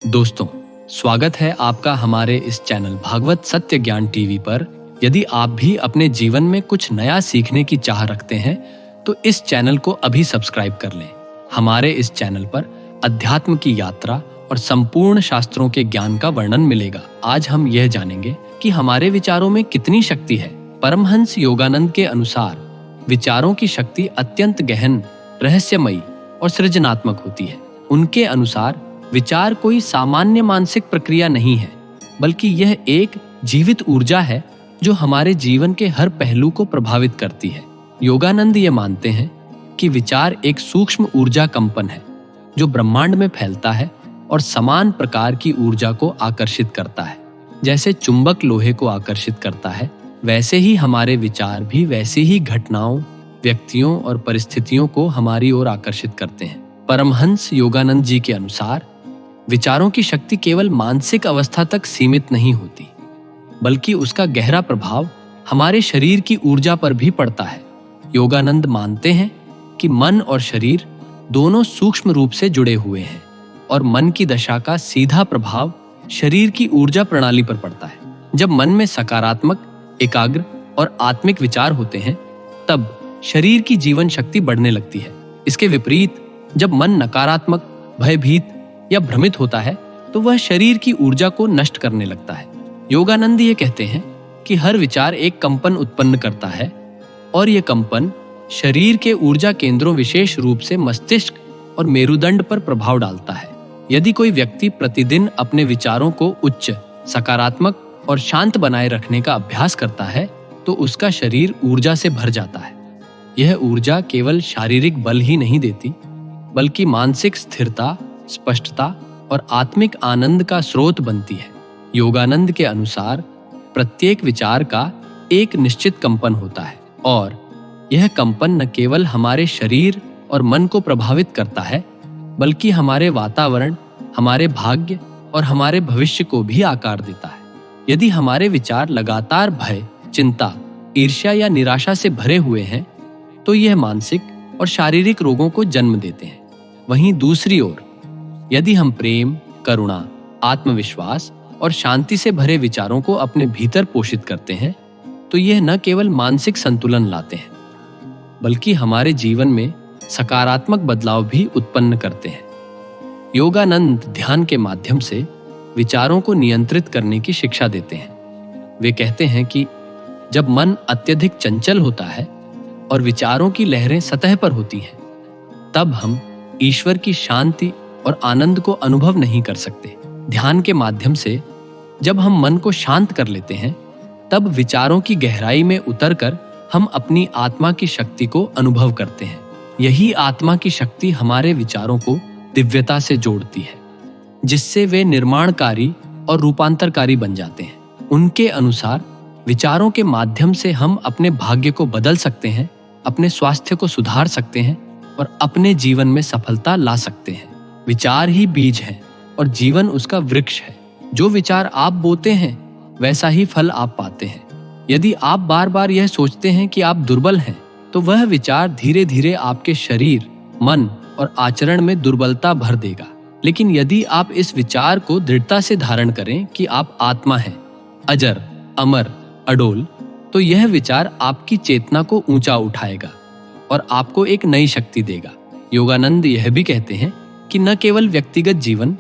दोस्तों, स्वागत है आपका हमारे इस चैनल भागवत सत्य ज्ञान टीवी पर। यदि आप भी अपने जीवन में कुछ नया सीखने की चाह रखते हैं तो इस चैनल को अभी सब्सक्राइब कर लें। हमारे इस चैनल पर अध्यात्म की यात्रा और संपूर्ण शास्त्रों के ज्ञान का वर्णन मिलेगा। आज हम यह जानेंगे कि हमारे विचारों में कितनी शक्ति है। परमहंस योगानंद के अनुसार विचारों की शक्ति अत्यंत गहन, रहस्यमयी और सृजनात्मक होती है। उनके अनुसार विचार कोई सामान्य मानसिक प्रक्रिया नहीं है, बल्कि यह एक जीवित ऊर्जा है जो हमारे जीवन के हर पहलू को प्रभावित करती है। योगानंद ये मानते हैं कि विचार एक सूक्ष्म ऊर्जा कंपन है जो ब्रह्मांड में फैलता है और समान प्रकार की ऊर्जा को आकर्षित करता है। जैसे चुंबक लोहे को आकर्षित करता है, वैसे ही हमारे विचार भी वैसी ही घटनाओं, व्यक्तियों और परिस्थितियों को हमारी ओर आकर्षित करते हैं। परमहंस योगानंद जी के अनुसार विचारों की शक्ति केवल मानसिक अवस्था तक सीमित नहीं होती, बल्कि उसका गहरा प्रभाव हमारे शरीर की ऊर्जा पर भी पड़ता है। योगानंद मानते हैं कि मन और शरीर दोनों सूक्ष्म रूप से जुड़े हुए हैं और मन की दशा का सीधा प्रभाव शरीर की ऊर्जा प्रणाली पर पड़ता है। जब मन में सकारात्मक, एकाग्र और आत्मिक विचार होते हैं, तब शरीर की जीवन शक्ति बढ़ने लगती है। इसके विपरीत जब मन नकारात्मक, भयभीत या भ्रमित होता है तो वह शरीर की ऊर्जा को नष्ट करने लगता है। योगानंद ये कहते हैं कि हर विचार एक कंपन उत्पन्न करता है और यह कंपन शरीर के ऊर्जा केंद्रों, विशेष रूप से मस्तिष्क और मेरुदंड पर प्रभाव डालता है। यदि कोई व्यक्ति प्रतिदिन अपने विचारों को उच्च, सकारात्मक और शांत बनाए रखने का अभ्यास करता है तो उसका शरीर ऊर्जा से भर जाता है। यह ऊर्जा केवल शारीरिक बल ही नहीं देती, बल्कि मानसिक स्थिरता, स्पष्टता और आत्मिक आनंद का स्रोत बनती है। योगानंद के अनुसार प्रत्येक विचार का एक निश्चित कंपन होता है और यह कंपन न केवल हमारे शरीर और मन को प्रभावित करता है, बल्कि हमारे वातावरण, हमारे भाग्य और हमारे भविष्य को भी आकार देता है। यदि हमारे विचार लगातार भय, चिंता, ईर्ष्या या निराशा से भरे हुए हैं तो यह मानसिक और शारीरिक रोगों को जन्म देते हैं। वहीं दूसरी ओर यदि हम प्रेम, करुणा, आत्मविश्वास और शांति से भरे विचारों को अपने भीतर पोषित करते हैं तो यह न केवल मानसिक संतुलन लाते हैं, बल्कि हमारे जीवन में सकारात्मक बदलाव भी उत्पन्न करते हैं। योगानंद ध्यान के माध्यम से विचारों को नियंत्रित करने की शिक्षा देते हैं। वे कहते हैं कि जब मन अत्यधिक चंचल होता है और विचारों की लहरें सतह पर होती हैं, तब हम ईश्वर की शांति और आनंद को अनुभव नहीं कर सकते। ध्यान के माध्यम से जब हम मन को शांत कर लेते हैं, तब विचारों की गहराई में उतरकर हम अपनी आत्मा की शक्ति को अनुभव करते हैं। यही आत्मा की शक्ति हमारे विचारों को दिव्यता से जोड़ती है, जिससे वे निर्माणकारी और रूपांतरकारी बन जाते हैं। उनके अनुसार विचारों के माध्यम से हम अपने भाग्य को बदल सकते हैं, अपने स्वास्थ्य को सुधार सकते हैं और अपने जीवन में सफलता ला सकते हैं। विचार ही बीज है और जीवन उसका वृक्ष है। जो विचार आप बोते हैं वैसा ही फल आप पाते हैं। यदि आप बार बार यह सोचते हैं कि आप दुर्बल हैं, तो वह विचार धीरे धीरे आपके शरीर, मन और आचरण में दुर्बलता भर देगा। लेकिन यदि आप इस विचार को दृढ़ता से धारण करें कि आप आत्मा हैं, अजर, अमर, अडोल, तो यह विचार आपकी चेतना को ऊंचा उठाएगा और आपको एक नई शक्ति देगा। योगानंद यह भी कहते हैं कि न केवल व्यक्तिगत जीवन,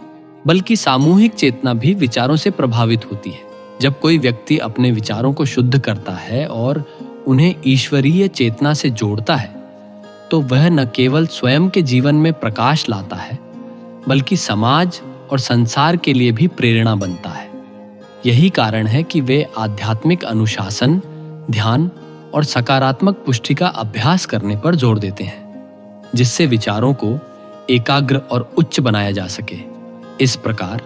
बल्कि सामूहिक चेतना भी विचारों से प्रभावित होती है। जब कोई व्यक्ति अपने विचारों को शुद्ध करता है और उन्हें ईश्वरीय चेतना से जोड़ता है, तो वह न केवल स्वयं के जीवन में प्रकाश लाता है, बल्कि समाज और संसार के लिए भी प्रेरणा बनता है। यही कारण है कि वे आध्यात्मिक अनुशासन, ध्यान और सकारात्मक पुष्टि का अभ्यास करने पर जोर देते हैं, जिससे विचारों को एकाग्र और उच्च बनाया जा सके। इस प्रकार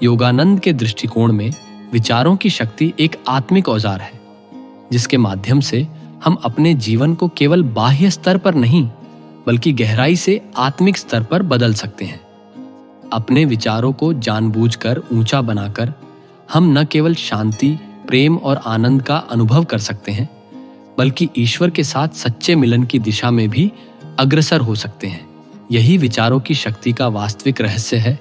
योगानंद के दृष्टिकोण में विचारों की शक्ति एक आत्मिक औजार है, जिसके माध्यम से हम अपने जीवन को केवल बाह्य स्तर पर नहीं, बल्कि गहराई से आत्मिक स्तर पर बदल सकते हैं। अपने विचारों को जानबूझकर ऊंचा बनाकर हम न केवल शांति, प्रेम और आनंद का अनुभव कर सकते हैं, बल्कि ईश्वर के साथ सच्चे मिलन की दिशा में भी अग्रसर हो सकते हैं। यही विचारों की शक्ति का वास्तविक रहस्य है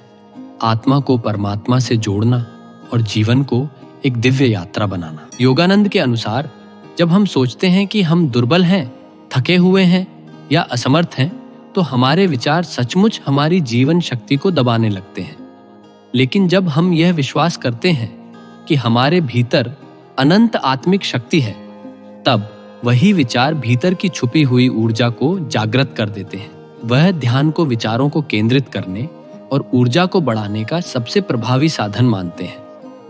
आत्मा को परमात्मा से जोड़ना और जीवन को एक दिव्य यात्रा बनाना। योगानंद के अनुसार जब हम सोचते हैं कि हम दुर्बल हैं, थके हुए हैं या असमर्थ हैं, तो हमारे विचार सचमुच हमारी जीवन शक्ति को दबाने लगते हैं। लेकिन जब हम यह विश्वास करते हैं कि हमारे भीतर अनंत आत्मिक शक्ति है, तब वही विचार भीतर की छुपी हुई ऊर्जा को जागृत कर देते हैं। वह ध्यान को विचारों को केंद्रित करने और ऊर्जा को बढ़ाने का सबसे प्रभावी साधन मानते हैं।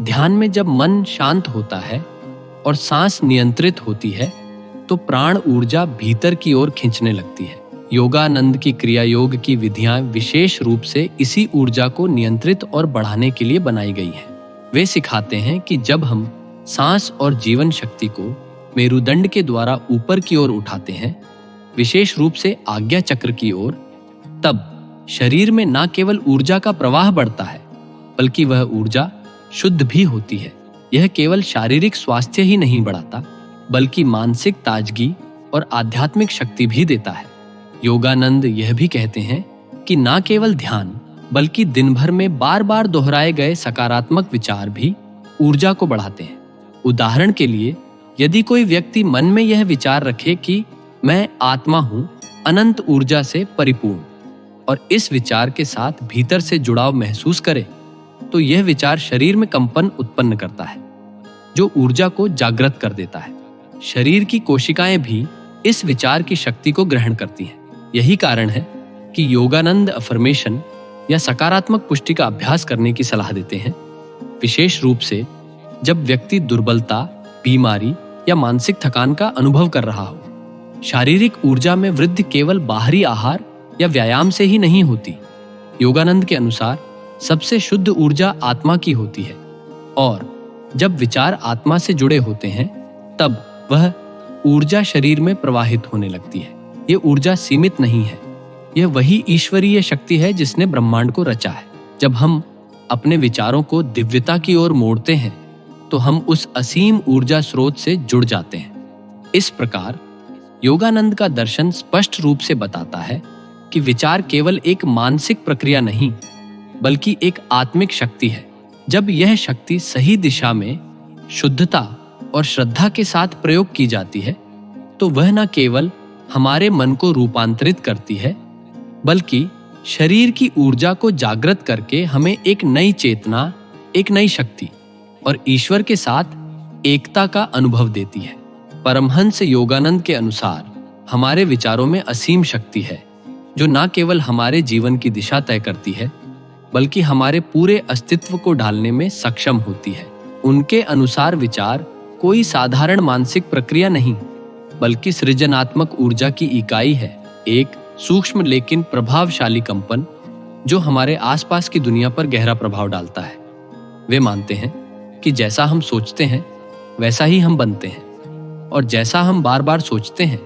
ध्यान में जब मन शांत होता है और सांस नियंत्रित होती है, तो प्राण ऊर्जा भीतर की ओर खींचने लगती है। योगानंद की क्रिया योग की विधियां विशेष रूप से इसी ऊर्जा को नियंत्रित और बढ़ाने के लिए बनाई गई हैं। वे सिखाते हैं कि जब हम सांस और जीवन शक्ति को मेरुदंड के द्वारा ऊपर की ओर उठाते हैं, विशेष रूप से आज्ञा चक्र की ओर, तब शरीर में न केवल ऊर्जा का प्रवाह बढ़ता है, बल्कि वह ऊर्जा शुद्ध भी होती है। यह केवल शारीरिक स्वास्थ्य ही नहीं बढ़ाता, बल्कि मानसिक ताजगी और आध्यात्मिक शक्ति भी देता है। योगानंद यह भी कहते हैं कि न केवल ध्यान, बल्कि दिन भर में बार बार दोहराए गए सकारात्मक विचार भी ऊर्जा को बढ़ाते हैं। उदाहरण के लिए, यदि कोई व्यक्ति मन में यह विचार रखे कि मैं आत्मा हूं, अनंत ऊर्जा से परिपूर्ण, और इस विचार के साथ भीतर से जुड़ाव महसूस करे, तो यह विचार शरीर में कंपन उत्पन्न करता है, जो ऊर्जा को जागृत कर देता है। शरीर की कोशिकाएं भी इस विचार की शक्ति को ग्रहण करती हैं। यही कारण है कि योगानंद अफर्मेशन या सकारात्मक पुष्टि का अभ्यास करने की सलाह देते हैं, विशेष रूप से जब व्यक्ति दुर्बलता, बीमारी या मानसिक थकान का अनुभव कर रहा हो। शारीरिक ऊर्जा में वृद्धि केवल बाहरी आहार या व्यायाम से ही नहीं होती। योगानंद के अनुसार सबसे शुद्ध ऊर्जा आत्मा की होती है, और जब विचार आत्मा से जुड़े होते हैं, तब वह ऊर्जा शरीर में प्रवाहित होने लगती है। ये ऊर्जा सीमित नहीं है, यह वही ईश्वरीय शक्ति है जिसने ब्रह्मांड को रचा है। जब हम अपने विचारों को दिव्यता की ओर मोड़ते हैं, तो हम उस असीम ऊर्जा स्रोत से जुड़ जाते हैं। इस प्रकार योगानंद का दर्शन स्पष्ट रूप से बताता है कि विचार केवल एक मानसिक प्रक्रिया नहीं, बल्कि एक आत्मिक शक्ति है। जब यह शक्ति सही दिशा में शुद्धता और श्रद्धा के साथ प्रयोग की जाती है, तो वह न केवल हमारे मन को रूपांतरित करती है, बल्कि शरीर की ऊर्जा को जागृत करके हमें एक नई चेतना, एक नई शक्ति और ईश्वर के साथ एकता का अनुभव देती है। परमहंस योगानंद के अनुसार हमारे विचारों में असीम शक्ति है, जो न केवल हमारे जीवन की दिशा तय करती है, बल्कि हमारे पूरे अस्तित्व को ढालने में सक्षम होती है। उनके अनुसार विचार कोई साधारण मानसिक प्रक्रिया नहीं, बल्कि सृजनात्मक ऊर्जा की इकाई है, एक सूक्ष्म लेकिन प्रभावशाली कंपन जो हमारे आसपास की दुनिया पर गहरा प्रभाव डालता है। वे मानते हैं कि जैसा हम सोचते हैं वैसा ही हम बनते हैं, और जैसा हम बार बार सोचते हैं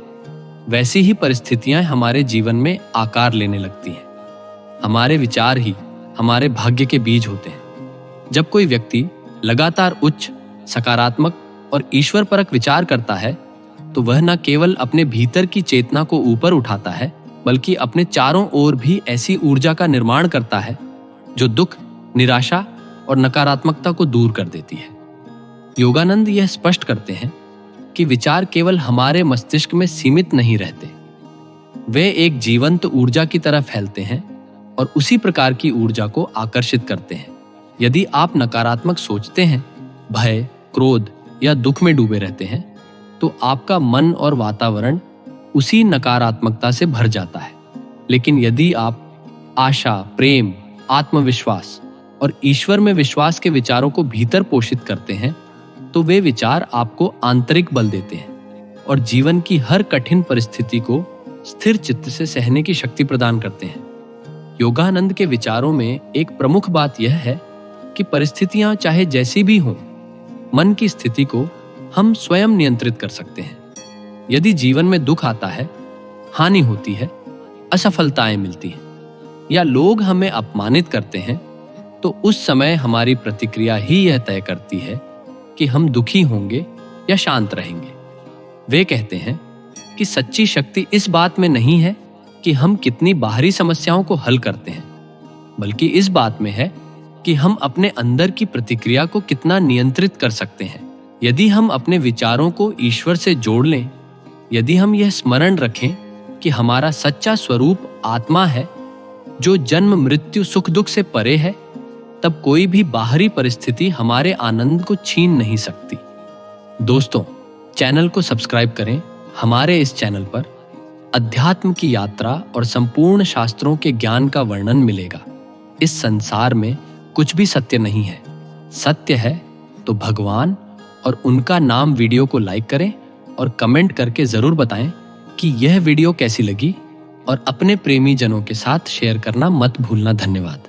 वैसी ही परिस्थितियां हमारे जीवन में आकार लेने लगती हैं। हमारे विचार ही हमारे भाग्य के बीज होते हैं। जब कोई व्यक्ति लगातार उच्च, सकारात्मक और ईश्वरपरक विचार करता है, तो वह न केवल अपने भीतर की चेतना को ऊपर उठाता है, बल्कि अपने चारों ओर भी ऐसी ऊर्जा का निर्माण करता है जो दुख, निराशा और नकारात्मकता को दूर कर देती है। योगानंद यह स्पष्ट करते हैं कि विचार केवल हमारे मस्तिष्क में सीमित नहीं रहते, वे एक जीवंत ऊर्जा की तरह फैलते हैं और उसी प्रकार की ऊर्जा को आकर्षित करते हैं। यदि आप नकारात्मक सोचते हैं, भय, क्रोध या दुख में डूबे रहते हैं, तो आपका मन और वातावरण उसी नकारात्मकता से भर जाता है। लेकिन यदि आप आशा, प्रेम, आत्मविश्वास और ईश्वर में विश्वास के विचारों को भीतर पोषित करते हैं, तो वे विचार आपको आंतरिक बल देते हैं और जीवन की हर कठिन परिस्थिति को स्थिर चित्त से सहने की शक्ति प्रदान करते हैं। योगानंद के विचारों में एक प्रमुख बात यह है कि परिस्थितियां चाहे जैसी भी हों, मन की स्थिति को हम स्वयं नियंत्रित कर सकते हैं। यदि जीवन में दुख आता है, हानि होती है, असफलताएं मिलती हैं या लोग हमें अपमानित करते हैं, तो उस समय हमारी प्रतिक्रिया ही यह तय करती है कि हम दुखी होंगे या शांत रहेंगे। वे कहते हैं कि सच्ची शक्ति इस बात में नहीं है कि हम कितनी बाहरी समस्याओं को हल करते हैं, बल्कि इस बात में है कि हम अपने अंदर की प्रतिक्रिया को कितना नियंत्रित कर सकते हैं। यदि हम अपने विचारों को ईश्वर से जोड़ लें, यदि हम यह स्मरण रखें कि हमारा सच्चा स्वरूप आत्मा है जो जन्म मृत्यु सुख दुख से परे है, तब कोई भी बाहरी परिस्थिति हमारे आनंद को छीन नहीं सकती। दोस्तों, चैनल को सब्सक्राइब करें। हमारे इस चैनल पर अध्यात्म की यात्रा और संपूर्ण शास्त्रों के ज्ञान का वर्णन मिलेगा। इस संसार में कुछ भी सत्य नहीं है। सत्य है तो भगवान और उनका नाम। वीडियो को लाइक करें और कमेंट करके जरूर बताएं कि यह वीडियो कैसी लगी, और अपने प्रेमी जनों के साथ शेयर करना मत भूलना। धन्यवाद।